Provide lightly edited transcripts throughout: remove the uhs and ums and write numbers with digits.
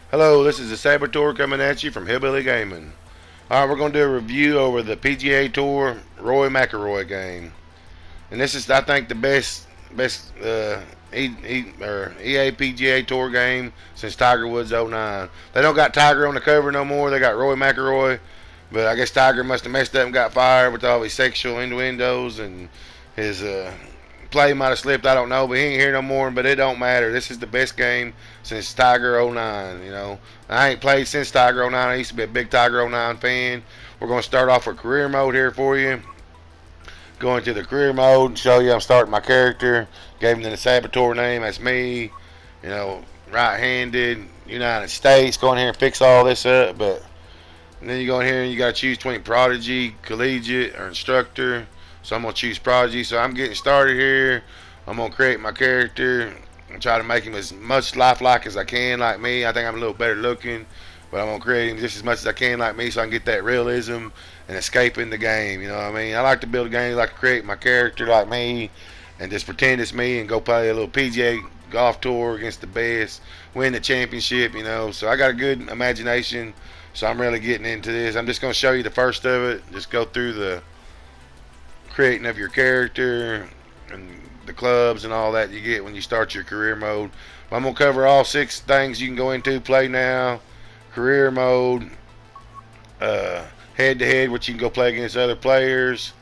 Hello, this is the Saboteur coming at you from Hillbilly Gaming. Alright, we're going to do a review over the PGA Tour RORY McILROY game. And this is, I think, the best EA PGA Tour game since Tiger Woods '09. They don't got Tiger on the cover no more. They got Rory McIlroy. But I guess Tiger must have messed up and got fired with all his sexual innuendos, and his play might have slipped. I don't know, but he ain't here no more. But it don't matter. This is the best game since Tiger '09. You know, I ain't played since Tiger '09. I used to be a big Tiger '09 fan. We're gonna start off with career mode here for you. Going to the career mode and show you I'm starting my character. Gave him the Saboteur name. That's me. You know, right-handed, United States. Go in here and fix all this up, but and then you go in here and you got to choose between Prodigy, Collegiate, or Instructor. So I'm going to choose Prodigy. So I'm getting started here. I'm going to create my character and try to make him as much lifelike as I can, like me. I think I'm a little better looking, but I'm going to create him just as much as I can like me so I can get that realism and escaping the game. You know what I mean? I like to build a game. I like to create my character like me and just pretend it's me and go play a little PGA golf tour against the best, win the championship, So I got a good imagination. So I'm really getting into this. I'm just going to show you the first of it. Just go through the creating of your character and the clubs and all that you get when you start your career mode. I'm going to cover all 6 things you can go into. Play now, career mode, head to head, which you can go play against other players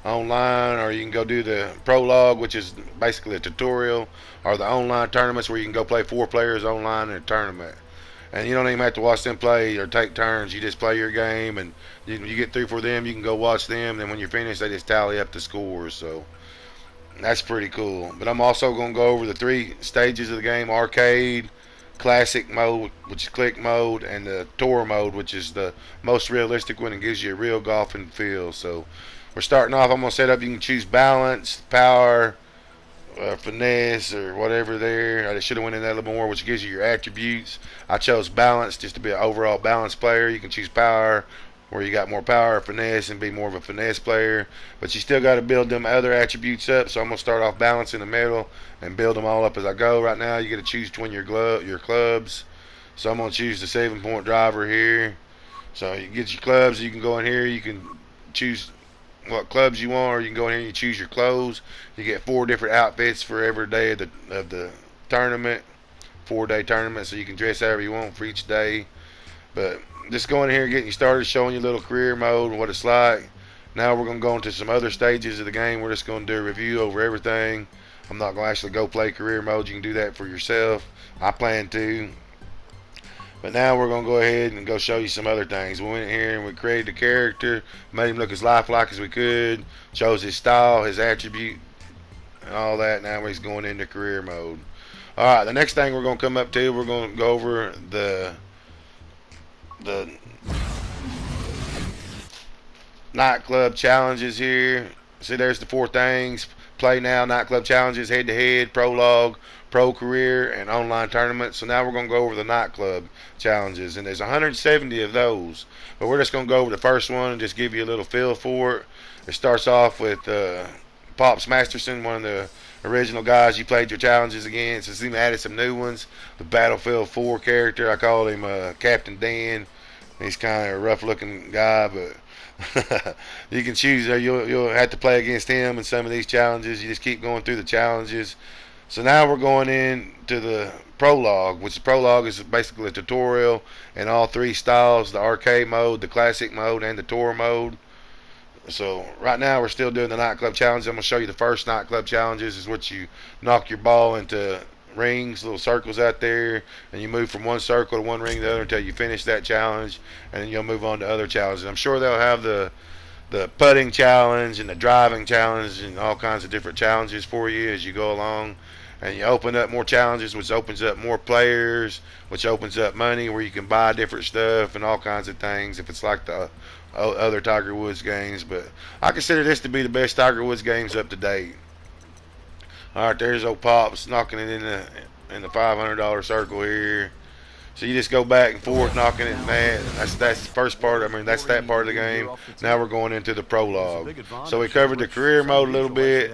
online, or you can go do the prologue, which is basically a tutorial, or the online tournaments where you can go play 4 players online in a tournament. And you don't even have to watch them play or take turns. You just play your game, and you get through for them. You can go watch them. And when you're finished, they just tally up the scores. So that's pretty cool. But I'm also going to go over the 3 stages of the game: arcade, classic mode, which is click mode, and the tour mode, which is the most realistic one and gives you a real golfing feel. So we're starting off. I'm going to set up. You can choose balance, power, finesse, or whatever there. I should have went in that a little more, which gives you your attributes. I chose balance just to be an overall balanced player. You can choose power, where you got more power, or finesse, and be more of a finesse player. But you still got to build them other attributes up. So I'm going to start off balance in the middle and build them all up as I go. Right now, you get to choose between your clubs. So I'm going to choose the 7-point driver here. So you get your clubs. You can go in here. You can choose what clubs you want, or you can go in here and you choose your clothes. You get 4 different outfits for every day of the tournament, 4-day tournament, so you can dress however you want for each day. But just going here, getting you started, showing you a little career mode and what it's like. Now we're going to go into some other stages of the game. We're just going to do a review over everything. I'm not going to actually go play career mode. You can do that for yourself. I plan to. But now we're going to go ahead and go show you some other things. We went here and we created a character, made him look as lifelike as we could, chose his style, his attribute, and all that. Now he's going into career mode. Alright, the next thing we're going to come up to, we're going to go over the nightclub challenges here. See, there's the 4 things: play now, nightclub challenges, head to head, prologue, pro career, and online tournaments. So now we're going to go over the nightclub challenges, and there's 170 of those. But we're just going to go over the first one and just give you a little feel for it. It starts off with Pops Masterson, one of the original guys you played your challenges against. He's even added some new ones. The Battlefield 4 character, I call him Captain Dan. He's kind of a rough-looking guy, but you can choose. You'll have to play against him in some of these challenges. You just keep going through the challenges. So now we're going into the prologue, which the prologue is basically a tutorial in all 3 styles: the arcade mode, the classic mode, and the tour mode. So right now we're still doing the nightclub challenge. I'm going to show you the first nightclub challenges. Is what you knock your ball into rings, little circles out there, and you move from one circle to one ring to the other until you finish that challenge, and then you'll move on to other challenges. I'm sure they'll have the putting challenge and the driving challenge and all kinds of different challenges for you as you go along. And you open up more challenges, which opens up more players, which opens up money where you can buy different stuff and all kinds of things if it's like the other Tiger Woods games. But I consider this to be the best Tiger Woods games up to date. All right, there's old Pops knocking it in the $500 circle here. So you just go back and forth, knocking it in that. That's the first part. I mean, that's that part of the game. Now we're going into the prologue. So we covered the career mode a little bit,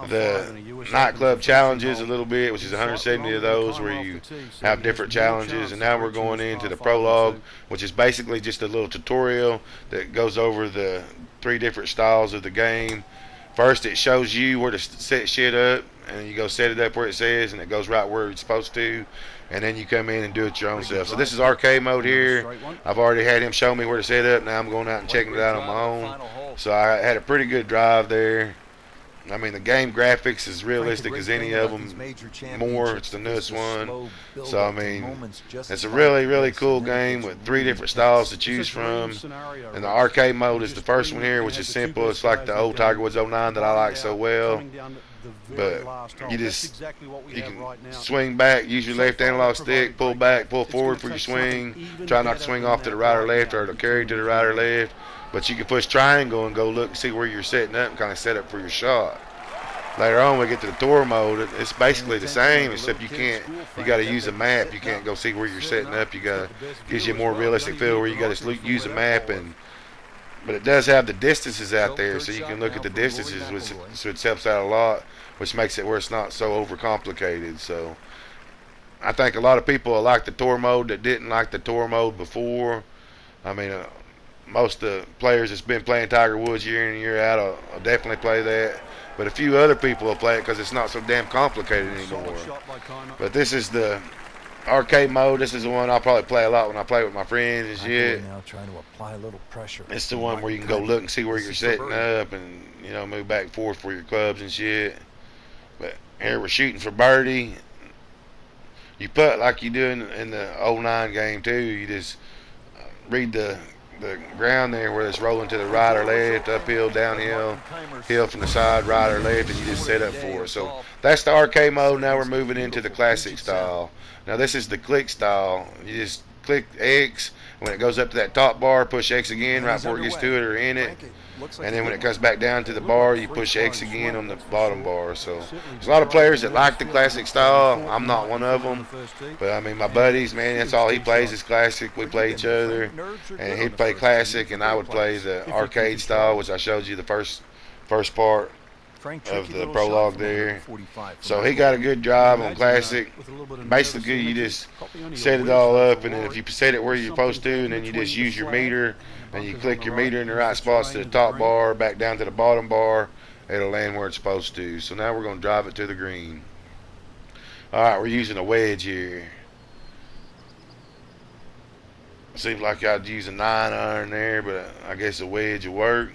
the nightclub challenges a little bit, which is 170 of those where you have different challenges. And now we're going into the prologue, which is basically just a little tutorial that goes over the 3 different styles of the game. First, it shows you where to set shit up, and you go set it up where it says, and it goes right where it's supposed to. And then you come in and do it your own self. So this is arcade mode here. I've already had him show me where to set up. Now I'm going out and checking it out on my own. So I had a pretty good drive there. I mean, the game graphics is realistic as any of them. More, it's the newest one. So I mean, it's a really, really cool game with 3 different styles to choose from. And the arcade mode is the first one here, which is simple. It's like the old Tiger Woods 09 that I like so well. But you can swing back, use your left analog stick, pull back, pull forward for your swing. Try not to swing off to the right or left, or it'll carry to the right or left. But you can push triangle and go look and see where you're setting up and kind of set up for your shot. Later on, we get to the tour mode. It's basically the same, except you got to use a map. You can't go see where you're setting up. Gives you a more realistic feel where you got to use a map. But it does have the distances out there, so you can look at the distances, which helps out a lot, which makes it where it's not so overcomplicated. So I think a lot of people will like the tour mode that didn't like the tour mode before. I mean, most of the players that's been playing Tiger Woods year in and year out will definitely play that. But a few other people will play it because it's not so damn complicated anymore. But this is the arcade mode. This is the one I'll probably play a lot when I play with my friends and shit. It's the one where you can go look and see where you're setting up and, you know, move back and forth for your clubs and shit. But here we're shooting for birdie. You putt like you do in the 09 game too. You just read the ground there where it's rolling to the right or left, uphill, downhill, hill from the side, right or left, and you just set up for it. So that's the arcade mode. Now we're moving into the classic style. Now this is the click style. You just click X. When it goes up to that top bar, push X again right before it gets to it or in it. And then when it comes back down to the bar, you push X again on the bottom bar. So there's a lot of players that like the classic style. I'm not one of them. But I mean, my buddies, man, that's all he plays is classic. We play each other. And he'd play classic, and I would play the arcade style, which I showed you the first part of the prologue there. So he got a good drive on classic. Basically, you just set it all up, and then if you set it where you're supposed to, and then you just use your meter, and you click your meter in the right spots to the top bar, back down to the bottom bar, it'll land where it's supposed to. So now we're going to drive it to the green. Alright, we're using a wedge here. Seems like I'd use a 9-iron there, but I guess a wedge will work.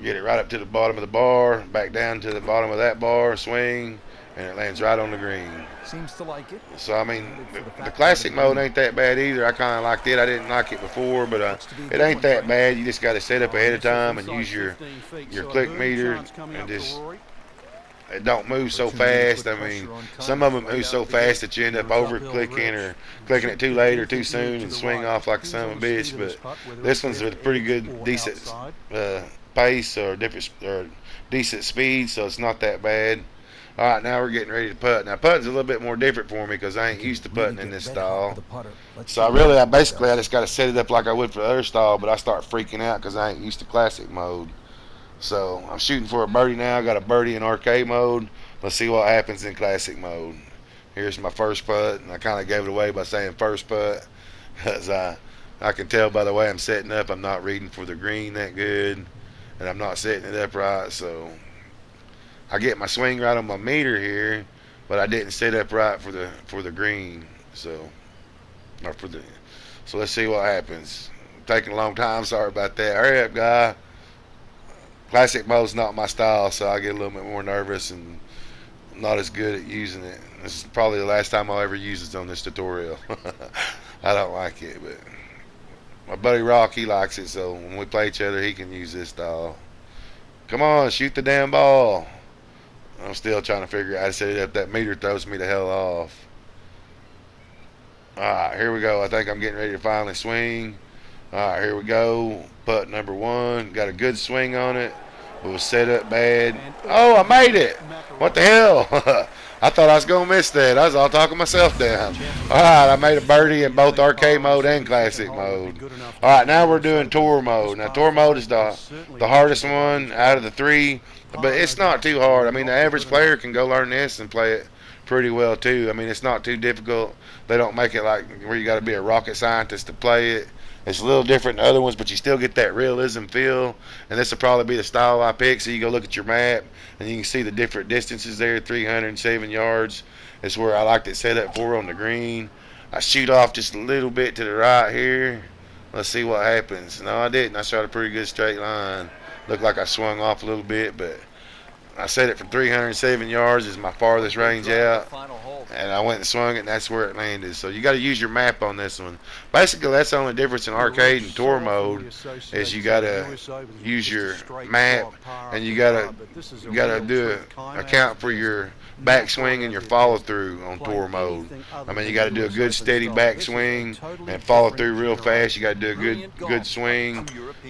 Get it right up to the bottom of the bar, back down to the bottom of that bar, swing, and it lands right on the green. Seems to like it. So I mean, the classic mode ain't that bad either. I kind of liked it. I didn't like it before, but it ain't that bad. You just got to set up ahead of time and use your click meter, and just it don't move so fast. I mean, some of them move so fast that you end up over clicking or clicking it too late or too soon and swing off like a son of a bitch. But this one's with a pretty good, decent pace or decent speed, so it's not that bad. Alright, now we're getting ready to putt. Now putting's a little bit more different for me because I ain't used to putting in this style. So I just got to set it up like I would for the other style, but I start freaking out because I ain't used to classic mode. So I'm shooting for a birdie now. I got a birdie in arcade mode. Let's see what happens in classic mode. Here's my first putt, and I kind of gave it away by saying first putt because I can tell by the way I'm setting up I'm not reading for the green that good, and I'm not setting it up right. So I get my swing right on my meter here, but I didn't set up right for the green. So let's see what happens. Taking a long time, sorry about that. Hurry up, guy. Classic mode's not my style, so I get a little bit more nervous and not as good at using it. This is probably the last time I'll ever use it on this tutorial. I don't like it, but my buddy Rock, he likes it, so when we play each other, he can use this style. Come on, shoot the damn ball. I'm still trying to figure out how to set it up. That meter throws me the hell off. Alright, here we go. I think I'm getting ready to finally swing. Alright, here we go. Putt number one. Got a good swing on it. It was set up bad. Oh, I made it. What the hell? I thought I was going to miss that. I was all talking myself down. All right, I made a birdie in both arcade mode and classic mode. All right, now we're doing tour mode. Now, tour mode is the hardest one out of the three, but it's not too hard. I mean, the average player can go learn this and play it pretty well, too. I mean, it's not too difficult. They don't make it like where you got to be a rocket scientist to play it. It's a little different than other ones, but you still get that realism feel. And this will probably be the style I pick. So you go look at your map, and you can see the different distances there. 307 yards is where I like it set up for on the green. I shoot off just a little bit to the right here. Let's see what happens. No, I didn't. I shot a pretty good straight line. Looked like I swung off a little bit, but I set it for 307 yards is my farthest range out, and I went and swung it, and that's where it landed. So you got to use your map on this one. Basically, that's the only difference in arcade and tour mode is you got to use your map, and you got to do account for your backswing and your follow through on tour mode. I mean, you got to do a good steady backswing and follow through real fast. You got to do a good swing.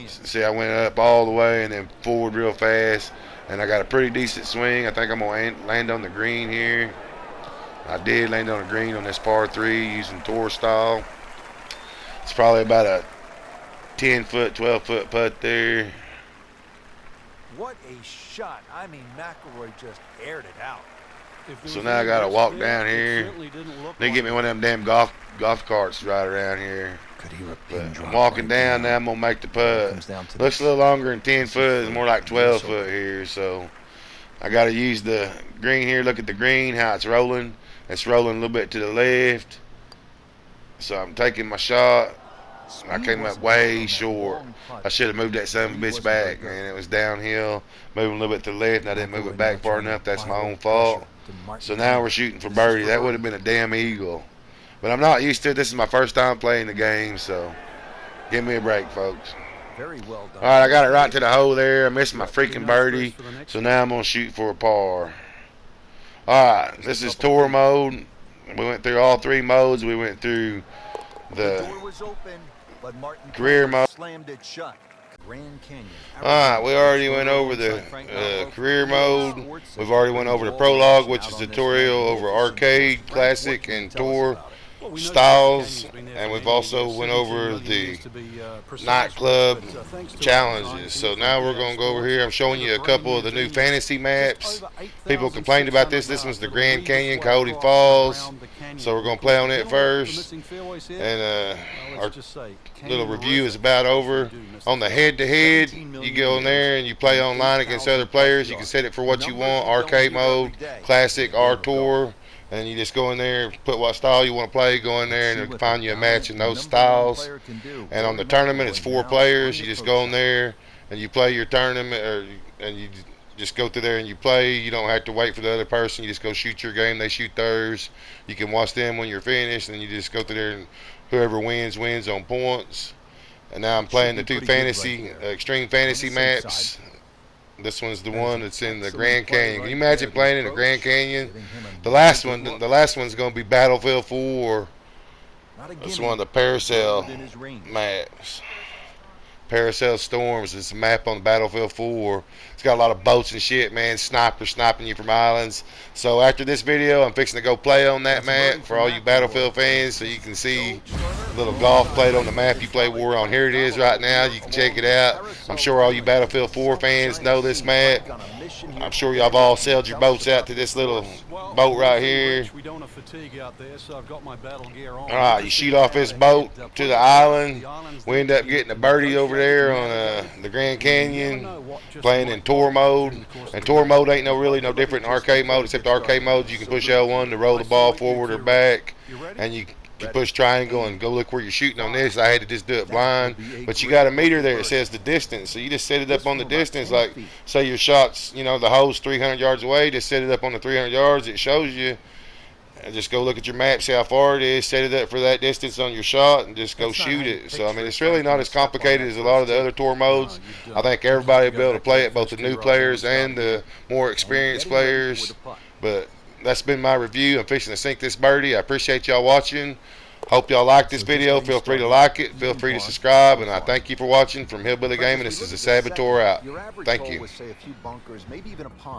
See, I went up all the way and then forward real fast. And I got a pretty decent swing. I think I'm going to land on the green here. I did land on the green on this par 3 using tour style. It's probably about a 10-foot, 12-foot putt there. What a shot. I mean, McIlroy just aired it out. So now I got to walk down here. They get me one of them damn golf carts right around here. But I'm walking down now. I'm going to make the putt. Looks a little longer than 10 foot. It's more like 12 foot here. So I got to use the green here. Look at the green, how it's rolling. It's rolling a little bit to the left. So I'm taking my shot. I came up way short. I should have moved that son of a bitch back, man. It was downhill, moving a little bit to the left, and I didn't move it back far enough. That's my own fault. So now we're shooting for birdie. That would have been a damn eagle. But I'm not used to it. This is my first time playing the game, so give me a break, folks. Very well done. All right, I got it right to the hole there. I missed my freaking birdie, so now I'm going to shoot for a par. All right, this is tour mode. We went through all 3 modes. We went through the career mode. Slammed it shut. Grand Canyon. Alright, we already went over the career mode. We've already went over the prologue, which is tutorial over arcade, classic, and tour styles. And we've also went over the nightclub challenges. So now we're going to go over here. I'm showing you a couple of the new fantasy maps. People complained about this. This one's the Grand Canyon, Coyote Falls. So we're going to play on it first. And our little review is about over. On the head-to-head, you go in there and you play online against other players. You can set it for what you want, arcade mode, classic, or tour. And you just go in there, put what style you want to play, go in there, and it'll find you a match in those styles. And on the tournament, it's 4 players. You just go in there and you play your tournament, and you just go through there and you play. You don't have to wait for the other person. You just go shoot your game. They shoot theirs. You can watch them when you're finished, and you just go through there, and whoever wins on points. And now I'm playing the 2 fantasy, extreme fantasy maps. This one's the one that's in the Grand Canyon. Can you imagine playing in the Grand Canyon? The last one's going to be Battlefield 4. It's one of the Parasail maps. Parasail Storms is a map on Battlefield 4. It's got a lot of boats and shit, man. Snipers sniping you from islands. So after this video, I'm fixing to go play on that map for all you Battlefield fans, so you can see a little golf played on the map you play war on. Here it is right now. You can check it out. I'm sure all you Battlefield 4 fans know this map. I'm sure y'all have all sailed your boats out to this little boat right here. Alright, you shoot off this boat to the island. We end up getting a birdie over there on the Grand Canyon, playing in tour mode. And tour mode ain't really no different than arcade mode, except the arcade mode you can push L1 to roll the ball forward or back, and you can push triangle and go look where you're shooting on this. I had to just do it blind, but you got a meter there that says the distance, so you just set it up on the distance. Like say your shot's, the hole's 300 yards away, just set it up on the 300 yards. It shows you, and just go look at your map, see how far it is, set it up for that distance on your shot, and just go shoot it. So I mean, it's really not as complicated as a lot of the other tour modes. I think everybody will be able to play it, both the new players and the more experienced players. But that's been my review. I'm fixing to sink this birdie. I appreciate y'all watching. Hope y'all like this video. Feel free to like it. Feel free to subscribe. And I thank you for watching from Hillbilly Gaming. This is the Saboteur out. Your average Thank hole you. with, say, a few bunkers, maybe even a pond.